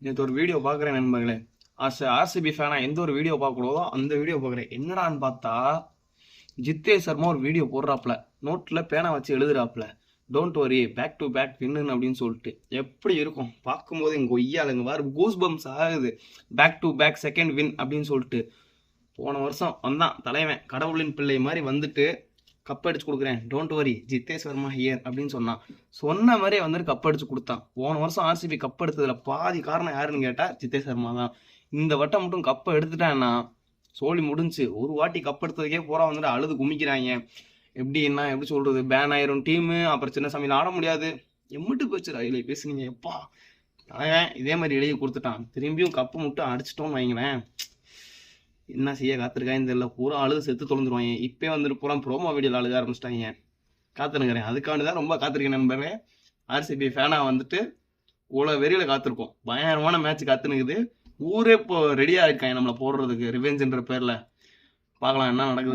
நேற்று ஒரு வீடியோ பார்க்குறேன் நண்பர்களே. ஆர்சிபி ஃபேனா எந்த ஒரு வீடியோ பார்க்கக்கூடாதோ அந்த வீடியோ பார்க்குறேன். என்னடான்னு பார்த்தா ஜித்தே சர்மா ஒரு வீடியோ போடுறாப்புல, நோட்டில் பேனா வச்சு எழுதுறாப்புல, don't worry back to back வின்னு அப்படின்னு சொல்லிட்டு. எப்படி இருக்கும் பார்க்கும்போது எங்கள் ஒய்யாளுங்க வேறு கூஸ் பம்ஸ் ஆகுது. Back to back second win அப்படின்னு சொல்லிட்டு. போன வருஷம் வந்தான் தலைவன் கடவுளின் பிள்ளை மாதிரி வந்துட்டு கப் அடிச்சு கொடுக்குறேன், டோன்ட் வரி ஜித்தே சர்மா ஹியர் அப்படின்னு சொன்ன மாதிரியே வந்துட்டு கப் அடிச்சு கொடுத்தான். போன வருஷம் ஆர்சிபி கப் எடுத்ததுல பாதி காரணம் யாருன்னு கேட்டா ஜித்தே சர்மா தான். இந்த வட்டம் மட்டும் கப்பை எடுத்துட்டான்னா சோழி முடிஞ்சு. ஒரு வாட்டி கப் எடுத்ததுக்கே பூரா வந்துட்டு அழுது குமிக்கிறாங்க. எப்படி சொல்றது, பேன் ஆயிரும் டீமு, அப்புறம் சின்ன சமையல் ஆட முடியாது. எம்மிட்டு போச்சு ரயிலே பேசுனீங்க எப்பா. இதே மாதிரி எழுதி கொடுத்துட்டான், திரும்பியும் கப்பு மட்டும் அடிச்சிட்டோம்னு வைங்களேன், என்ன செய்ய காத்திருக்கான்னு தெரியல. பூரா அழுது செத்து தொலைஞ்சிருவாங்க. இப்போ வந்துட்டு பூரா ப்ரோமோ வீடியோவில் அழுக ஆரம்பிச்சிட்டாங்க. காத்துனுங்கிறேன், அதுக்காண்டி தான் ரொம்ப காத்திருக்கேன் நண்பர்களே. ஆர்சிபி ஃபேனா வந்துட்டு இவ்வளோ வெறியில் காத்திருக்கோம். பயங்கரமான மேட்ச் காத்துனுக்குது. ஊரே இப்போ ரெடியாக இருக்காங்க நம்மளை போடுறதுக்கு ரிவெஞ்சுன்ற பேரில். பார்க்கலாம் என்ன நடக்குது.